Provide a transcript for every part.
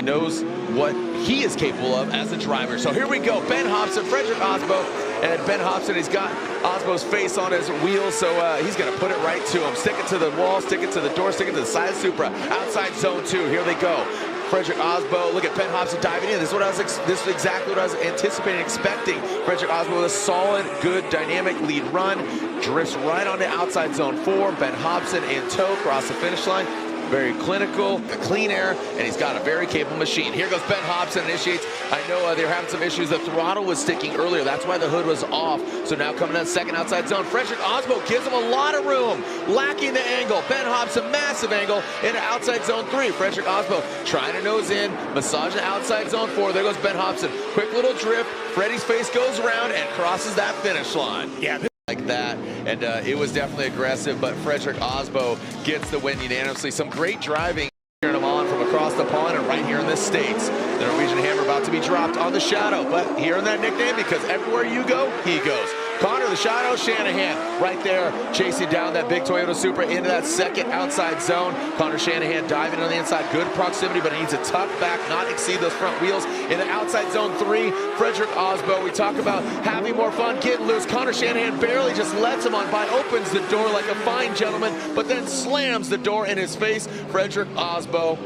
knows what he is capable of as a driver. So here we go, Ben Hobson, Frederic Aasbo, and Ben Hobson, he's got Aasbo's face on his wheels, so he's gonna put it right to him. Stick it to the wall, stick it to the door, stick it to the side of Supra. Outside zone 2, here they go. Frederic Aasbo, look at Ben Hobson diving in. This is exactly what I was anticipating, expecting. Frederic Aasbo with a solid, good, dynamic lead run. Drifts right onto outside zone 4. Ben Hobson in tow, across the finish line. Very clinical, clean air, and he's got a very capable machine. Here goes Ben Hobson, initiates. I know they were having some issues. The throttle was sticking earlier. That's why the hood was off. So now coming out second outside zone. Frederic Aasbo gives him a lot of room, lacking the angle. Ben Hobson, massive angle into outside zone 3. Frederic Aasbo trying to nose in, massage the outside zone 4. There goes Ben Hobson. Quick little drift. Freddie's face goes around and crosses that finish line. Yeah. Like that, and it was definitely aggressive, but Frederic Aasbo gets the win unanimously. Some great driving cheering him on from across the pond and right here in the States. The Norwegian Hammer about to be dropped on the Shadow, but hearing that nickname because everywhere you go, he goes. Connor the Shadow Shanahan right there chasing down that big Toyota Supra into that second outside zone. Connor Shanahan diving on the inside, good proximity, but he needs to tuck back, not exceed those front wheels. In the outside zone 3, Frederic Aasbo, we talk about having more fun, getting loose. Connor Shanahan barely just lets him on by, opens the door like a fine gentleman, but then slams the door in his face. Frederic Aasbo.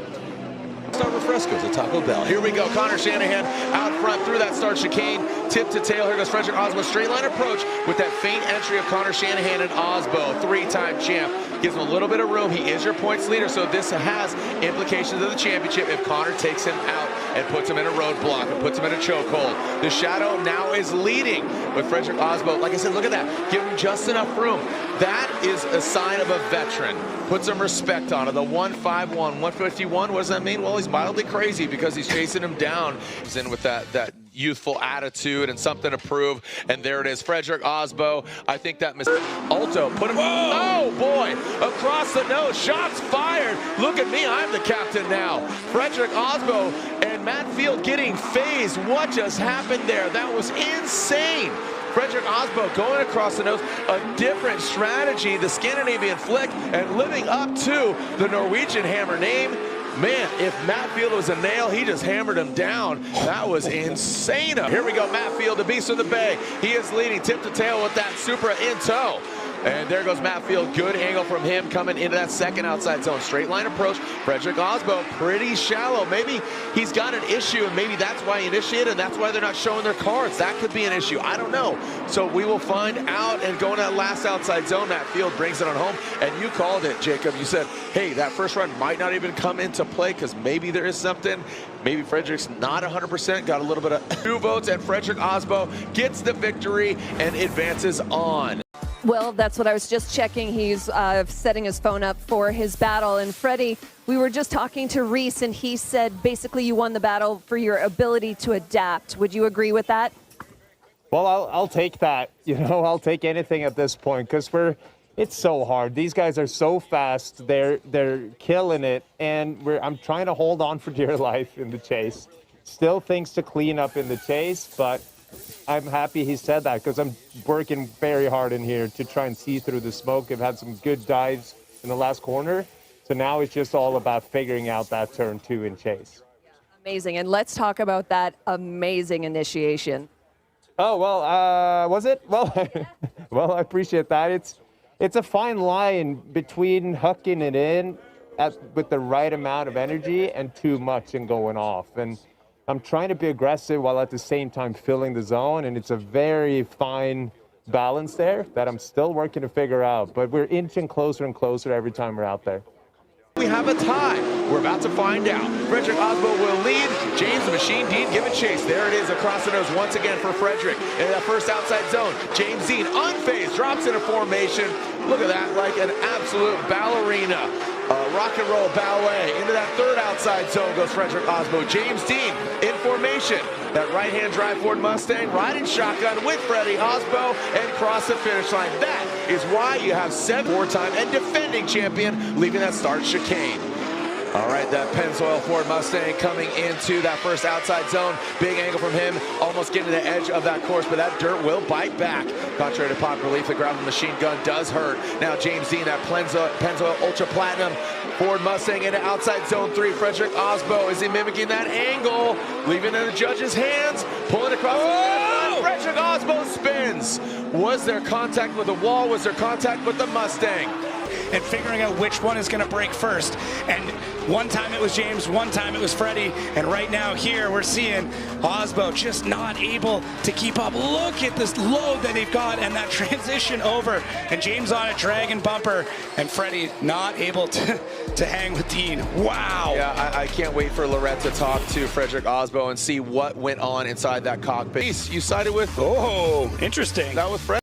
Starboard Fresco's at Taco Bell. Here we go, Connor Shanahan out front through that start chicane, tip to tail. Here goes Frederic Aasbo, straight line approach with that faint entry of Connor Shanahan and Aasbo, 3-time champ. Gives him a little bit of room. He is your points leader, so this has implications of the championship if Connor takes him out and puts him in a roadblock and puts him in a chokehold. The Shadow now is leading with Frederic Aasbo. Like I said, look at that. Give him just enough room. That is a sign of a veteran. Put some respect on it. The 151, 151, what does that mean? Well, he's mildly crazy because he's chasing him down. He's in with that youthful attitude and something to prove. And there it is, Frederic Aasbo. I think that Alto put him, oh boy, across the nose, shots fired. Look at me, I'm the captain now. Frederic Aasbo and Matt Field getting phased. What just happened there? That was insane. Frederic Aasbo going across the nose, a different strategy, the Scandinavian flick, and living up to the Norwegian Hammer name. Man, if Matt Field was a nail, he just hammered him down. That was insane. Here we go, Matt Field, the beast of the bay. He is leading tip to tail with that Supra in tow. And there goes Matt Field, good angle from him coming into that second outside zone. Straight line approach, Frederic Aasbo, pretty shallow. Maybe he's got an issue and maybe that's why he initiated and that's why they're not showing their cards. That could be an issue, I don't know. So we will find out, and going to that last outside zone, Matt Field brings it on home. And you called it, Jacob. You said, hey, that first run might not even come into play because maybe there is something. Maybe Frederic's not 100%, got a little bit of 2 votes, and Frederic Aasbo gets the victory and advances on. Well, that's what I was just checking. He's setting his phone up for his battle. And Freddie, we were just talking to Reese, and he said basically you won the battle for your ability to adapt. Would you agree with that? Well, I'll take that. You know, I'll take anything at this point because it's so hard. These guys are so fast. They're killing it, and I'm trying to hold on for dear life in the chase. Still things to clean up in the chase, but I'm happy he said that because I'm working very hard in here to try and see through the smoke. I've had some good dives in the last corner. So now it's just all about figuring out that turn 2 in chase. Amazing. And let's talk about that amazing initiation. Oh, well, was it? Well, well, I appreciate that. It's a fine line between hooking it in with the right amount of energy and too much and going off. And I'm trying to be aggressive while at the same time filling the zone, and it's a very fine balance there that I'm still working to figure out, but we're inching closer and closer every time we're out there. We have a tie. We're about to find out. Frederic Aasbo will lead. James the Machine Dean giving chase. There it is across the nose once again for Frederic. In that first outside zone, James Dean unfazed, drops into formation. Look at that, like an absolute ballerina. Rock and roll ballet. Into that third outside zone goes Frederic Aasbo. James Dean in formation. That right-hand drive Ford Mustang riding shotgun with Freddie Aasbo and cross the finish line. That is why you have 7 4-time and defending champion leaving that start chicane. All right, that Pennzoil Ford Mustang coming into that first outside zone. Big angle from him, almost getting to the edge of that course, but that dirt will bite back. Contrary to popular belief, the gravel machine gun does hurt. Now James Dean, that Pennzoil Ultra Platinum Ford Mustang into outside zone 3. Frederic Aasbo, is he mimicking that angle? Leaving it in the judge's hands, pulling across the line. Frederic Aasbo spins. Was there contact with the wall? Was there contact with the Mustang? And figuring out which one is going to break first. And one time it was James, one time it was Freddie, and right now here we're seeing Aasbo just not able to keep up. Look at this load that they've got and that transition over, and James on a dragon bumper, and Freddie not able to hang with Dean. Wow. Yeah, I can't wait for Lorette to talk to Frederic Aasbo and see what went on inside that cockpit. You sided with? Oh, interesting. That was Fred.